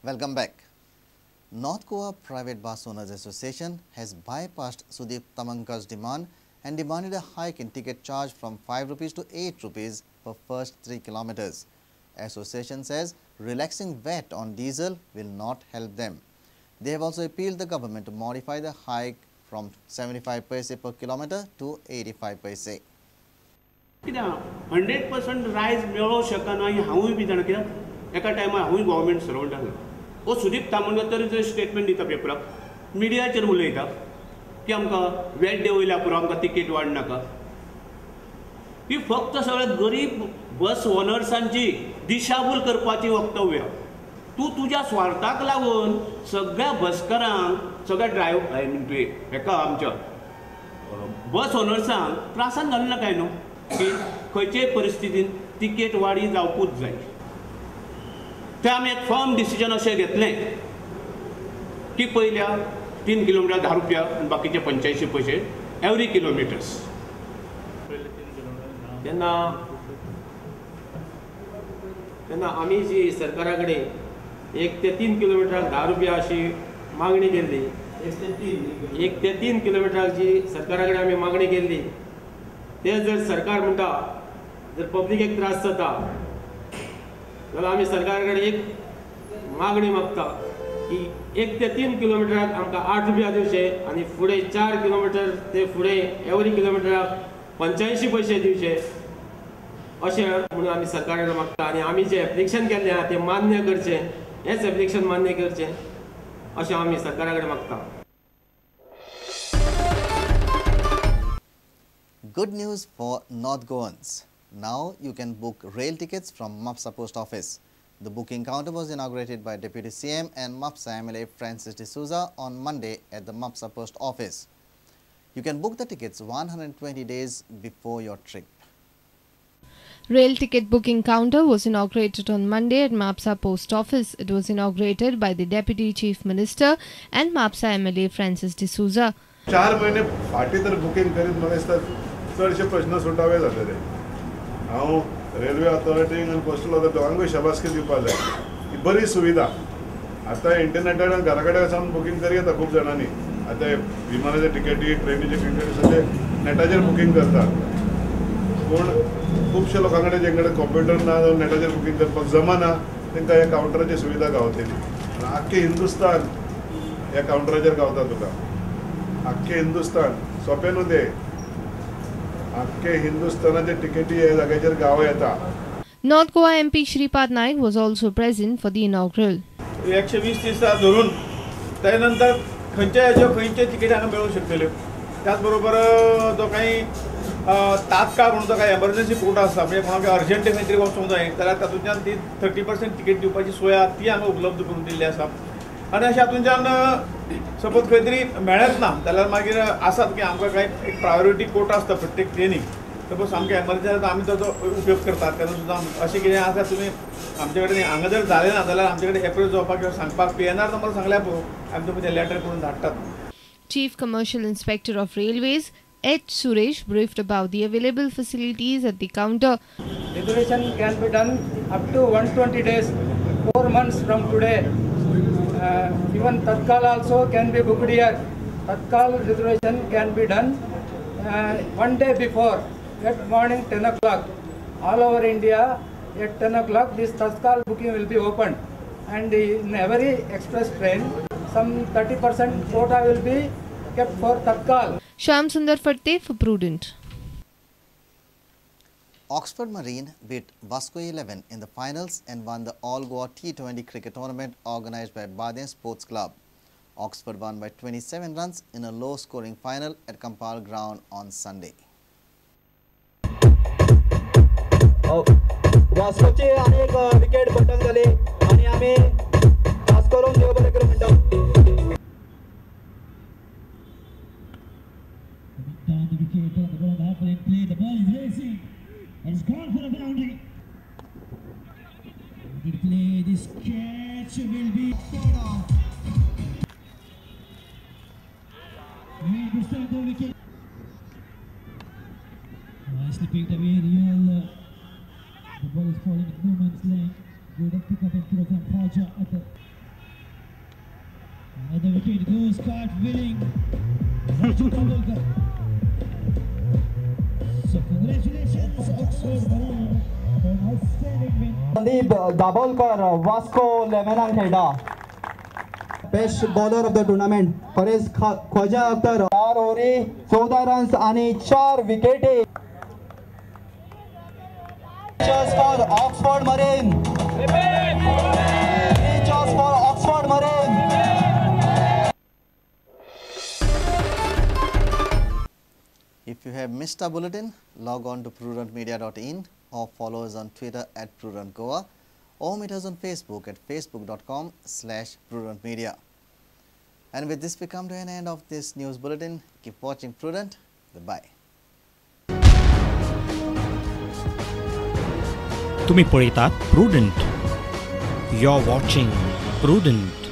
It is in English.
Welcome back. North Goa Private Bus Owners Association has bypassed Sudeep Tamankar's demand and demanded a hike in ticket charge from 5 rupees to 8 rupees per first 3 kilometers. Association says relaxing VAT on diesel will not help them. They have also appealed the government to modify the hike from 75 paise per kilometer to 85 paise. 100% रायज मेळो शकना ही हांवूय B जाणा कित्याक एका टायमार हांवूय government servant आसलो वो सुदीप तामणकर तरी जर स्टेटमेंट दिता पेपराक मिडियाचेर उलयता की आमकां वेट देंवयल्या पुरो आमकां तिकेट वाडनाका ही फक्त सगळे गरीब बस ओनर्सांची दिशाभूल करपाची वक्तव्य तूं तुज्या स्वार्थाक लागून सगळ्या बसकारांक सगळ्या ड्रायव्हर आय मीन हेका आमच्या बस ओनर्सांक त्रासान घालना काय न्हू की खंयचेय परिस्थितीन तिकेट वाडी जावपूच जाय ते आमी एक फर्म डिसिजन अशें घेतलें की पयल्या 3 किलोमिटर 10 रुपया आनी बाकीचे 85 पैसे एवरी किलोमिटर्स तेन्ना आमी जी सरकारा कडेन 1 ते 3 किलोमिटराक 10 रुपया अशी मागणी केल्ली 1 ते 3 किलोमिटराक जी सरकारा कडेन आमी मागणी केल्ली ते जर सरकार म्हणटा जर पब्लिकेक त्रास जाता जाल्यार आमी सरकारा कडेन एक मागणी मागता की 1 ते 3 किलोमिटराक आमकां 8 रुपया दिवचे आनी फुडें 4 किलोमिटर ते फुडें एवरी किलोमिटराक 85 पैसे दिवचे अशें म्हणून आमी सरकारा कडेन मागता आनी आमी जें एप्लिकेशन केल्लें आहा तें मान्य करचें हेंच एप्लिकेशन मान्य करचें अशें आमी सरकारा कडेन मागता. Good news for North Goans. Now you can book rail tickets from MAPSA Post Office. The booking counter was inaugurated by Deputy CM and MAPSA MLA Francis D'Souza on Monday at the MAPSA Post Office. You can book the tickets 120 days before your trip. Rail ticket booking counter was inaugurated on Monday at MAPSA Post Office. It was inaugurated by the Deputy Chief Minister and MAPSA MLA Francis D'Souza. 4 महिने फाटी तर booking करीत म्हाका दिसता चडशे प्रश्न सुटावे जातले. हांव रेल्वे अथॉरिटीक आनी पोस्टल अथॉरिटी दोगांकूय शाबासकी दिवपाक जाय ही बरी सुविधा. आतां इंटरनेटार घरा कडेन वचून बुकींग करी येता खूब जाणांनी. आतां विमानाचे टिकेटी ट्रेनीचे टिकेटी सगळे नेटाचेर बुकींग करतात पूण खुबशे लोकां कडेन जे कडेन कंप्युटर ना जावं नेटाचेर बुकींग करपाक जमना तांकां ह्या कावंटराची सुविधा गावतली. आख्खे हिंदुस्तान ह्या कावंटराचेर गावता तुका. आख्खे हिंदुस्तान सोंपें न्हू तें आख्खे हिंदुस्तानाचे टिकेटी ह्या जाग्याचेर गावं येता. North Goa MP Shripad Naik was also present for the inaugural. 120 दिसा धरून त्यानंतर खंयचे तिकेटी हांगा मेळूंक शकतल्यो. त्याच बरोबर जो काही तात्काळ म्हणून जो काही एमर्जन्सी कोटा आसता म्हणजे कोणाक अर्जंट खंय तरी वचूंक जाय जाल्यार तातूंतल्यान ती 30% तिकेट दिवपाची सोय आहा ती हांगा उपलब्ध करून दिल्ली आसा. आनी अशें हातूंतल्यान सपोज खंय तरी मेळत ना जाल्यार मागीर आसात की आमकां कांय एक प्रायोरिटी कोटा आसता प्रत्येक ट्रेनीक सपोज सामकें एमर्जन्सी जाता आमी ताचो उपयोग करतात तेन्ना सुद्दां अशें कितें आसा तुमी आमचे कडेन हांगा जर जालें ना जाल्यार आमचे कडेन एप्रोच जावपाक किंवा सांगपाक PNR नंबर सांगल्यार पुरो आमी तुमकां तें लॅटर करून धाडटात. Chief Commercial Inspector of Railways H. Suresh briefed about the available facilities at the counter. Reservation can be done up to 120 days, 4 months from today. Even Tatkal also can be booked here. Tatkal reservation can be done 1 day before at morning 10 o'clock. All over India at 10 o'clock this Tatkal booking will be opened. And in every express train some 30% quota will be kept for Tatkal. Shyam Sundar Fatte for Prudent. Oxford Marine beat Vasco 11 in the finals and won the All Goa T20 cricket tournament organised by Baden Sports Club. Oxford won by 27 runs in a low-scoring final at Kampal Ground on Sunday. वास्कोचे अनेक wicket button झाले आणि आम्ही पास करून देव बरे करून म्हणतो. Down the wicket on the ball, half in play. The ball is racing. It's gone for a boundary. Good play. This catch will be scored off. And this time the wicket. Nicely picked away. Real. The ball is falling in no man's land. Good up pick up and throw from Raja at the And the wicket goes quite willing. Raju Dabolkar. So congratulations Oxford Maroon for an outstanding win. Sandeep Dabolkar, Vasco 11 and Kheda. Best bowler of the tournament. Paresh Khwaja Akhtar 4 overs 14 runs आणि 4 विकेटे. Pitches for Oxford Marine. Pitches for Oxford Marine. If you have missed our bulletin, log on to prudentmedia.in or follow us on Twitter at PrudentGoa or meet us on Facebook at facebook.com/prudentmedia. And with this we come to an end of this news bulletin. Keep watching Prudent. Goodbye. तुम्ही पळयतात prudent. You're watching Prudent.